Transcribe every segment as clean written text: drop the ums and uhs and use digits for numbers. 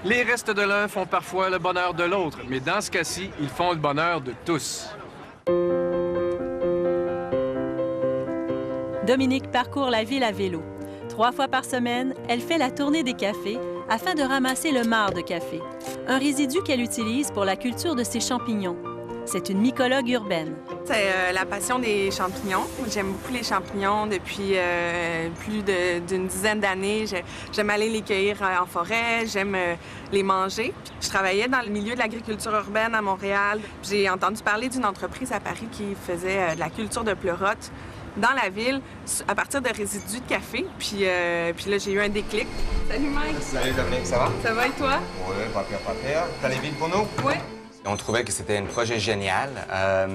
Les restes de l'un font parfois le bonheur de l'autre, mais dans ce cas-ci, ils font le bonheur de tous. Dominique parcourt la ville à vélo. 3 fois par semaine, elle fait la tournée des cafés afin de ramasser le marc de café, un résidu qu'elle utilise pour la culture de ses champignons. C'est une mycologue urbaine. C'est la passion des champignons. J'aime beaucoup les champignons depuis plus d'une dizaine d'années. J'aime aller les cueillir en forêt, j'aime les manger. Je travaillais dans le milieu de l'agriculture urbaine à Montréal. J'ai entendu parler d'une entreprise à Paris qui faisait de la culture de pleurotes dans la ville à partir de résidus de café. Puis là, j'ai eu un déclic. Salut Mike! Salut Dominique, ça va? Ça va et toi? Oui, pas pire, pas pire. T'as les villes pour nous? Oui. On trouvait que c'était un projet génial.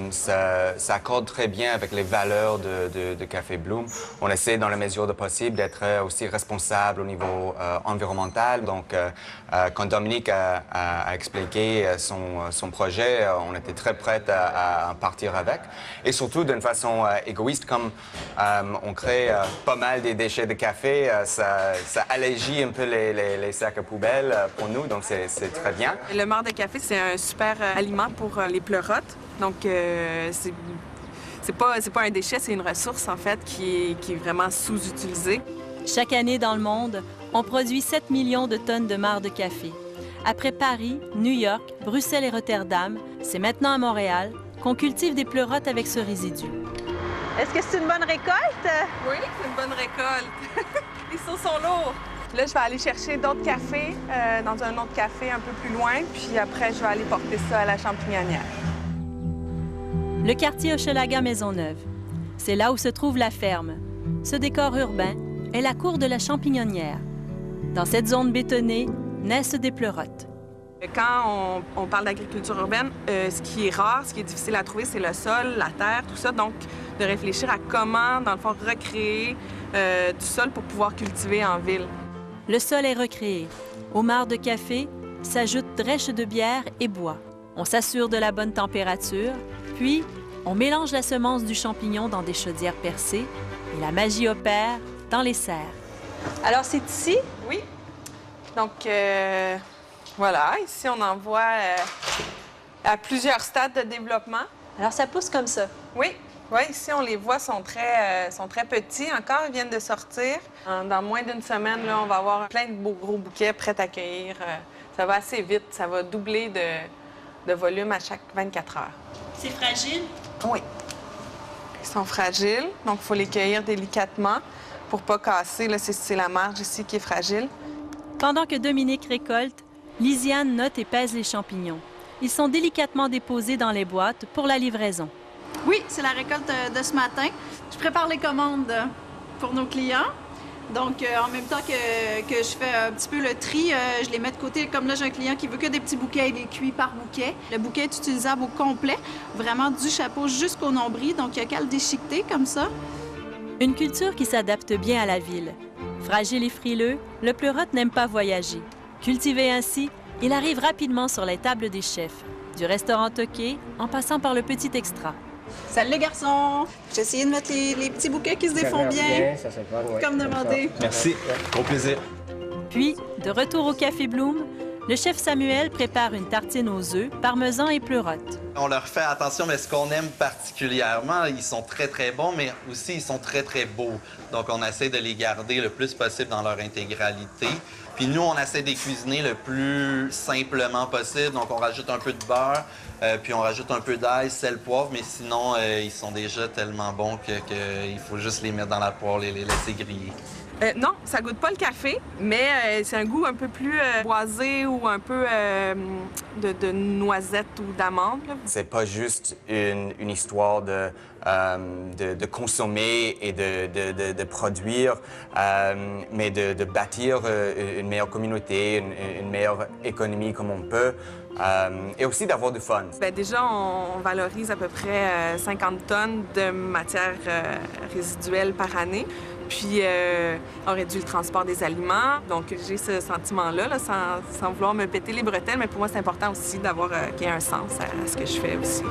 Ça accorde très bien avec les valeurs de Café Bloom. On essaie, dans la mesure de possible, d'être aussi responsable au niveau environnemental. Donc, quand Dominique a expliqué son projet, on était très prêts à partir avec. Et surtout, d'une façon égoïste, comme on crée pas mal des déchets de café, ça allégit un peu les sacs à poubelle pour nous. Donc, c'est très bien. Le marc de café, c'est un super aliment pour les pleurotes. Donc, c'est pas un déchet, c'est une ressource, en fait, qui est vraiment sous-utilisée. Chaque année dans le monde, on produit 7 millions de tonnes de marc de café. Après Paris, New York, Bruxelles et Rotterdam, c'est maintenant à Montréal qu'on cultive des pleurotes avec ce résidu. Est-ce que c'est une bonne récolte? Oui, c'est une bonne récolte. Les seaux sont lourds. Là, je vais aller chercher d'autres cafés dans un autre café un peu plus loin, puis après, je vais aller porter ça à la champignonnière. Le quartier Hochelaga-Maisonneuve. C'est là où se trouve la ferme. Ce décor urbain est la cour de la champignonnière. Dans cette zone bétonnée naissent des pleurotes. Quand on parle d'agriculture urbaine, ce qui est rare, ce qui est difficile à trouver, c'est le sol, la terre, tout ça. Donc, de réfléchir à comment, dans le fond, recréer du sol pour pouvoir cultiver en ville. Le sol est recréé. Au marc de café s'ajoutent drèches de bière et bois. On s'assure de la bonne température, puis on mélange la semence du champignon dans des chaudières percées et la magie opère dans les serres. Alors, c'est ici? Oui. Donc, voilà, ici, on en voit à plusieurs stades de développement. Alors, ça pousse comme ça? Oui. Oui, ici, on les voit, sont très petits encore, ils viennent de sortir. Dans moins d'une semaine, là, on va avoir plein de beaux gros bouquets prêts à cueillir. Ça va assez vite, ça va doubler de volume à chaque 24 heures. C'est fragile? Oui. Ils sont fragiles, donc il faut les cueillir délicatement pour pas casser. Là, c'est la marge ici qui est fragile. Pendant que Dominique récolte, Lisiane note et pèse les champignons. Ils sont délicatement déposés dans les boîtes pour la livraison. Oui, c'est la récolte de ce matin. Je prépare les commandes pour nos clients. Donc, en même temps que je fais un petit peu le tri, je les mets de côté. Comme là, j'ai un client qui veut que des petits bouquets, il les cuit par bouquet. Le bouquet est utilisable au complet, vraiment du chapeau jusqu'au nombril. Donc, il n'y a qu'à le déchiqueter comme ça. Une culture qui s'adapte bien à la ville. Fragile et frileux, le pleurote n'aime pas voyager. Cultivé ainsi, il arrive rapidement sur les tables des chefs, du restaurant toqué en passant par le petit extra. Salut les garçons! J'ai essayé de mettre les petits bouquets qui se défont bien, comme demandé. Merci, gros plaisir. Puis, de retour au Café Bloom, le chef Samuel prépare une tartine aux œufs, parmesan et pleurote. On leur fait attention, mais ce qu'on aime particulièrement, ils sont très, très bons, mais aussi ils sont très, très beaux. Donc, on essaie de les garder le plus possible dans leur intégralité. Puis nous, on essaie de les cuisiner le plus simplement possible. Donc, on rajoute un peu de beurre, puis on rajoute un peu d'ail, sel, poivre, mais sinon, ils sont déjà tellement bons qu'il faut juste les mettre dans la poêle et les laisser griller. Non, ça goûte pas le café, mais c'est un goût un peu plus boisé ou un peu de noisette ou d'amande. C'est pas juste une histoire de consommer et de produire, mais de bâtir une meilleure communauté, une meilleure économie comme on peut, et aussi d'avoir du fun. Bien, déjà, on valorise à peu près 50 tonnes de matières résiduelles par année. Puis, on réduit le transport des aliments. Donc, j'ai ce sentiment-là, là, sans vouloir me péter les bretelles, mais pour moi, c'est important aussi d'avoir qu'il y ait un sens à ce que je fais aussi.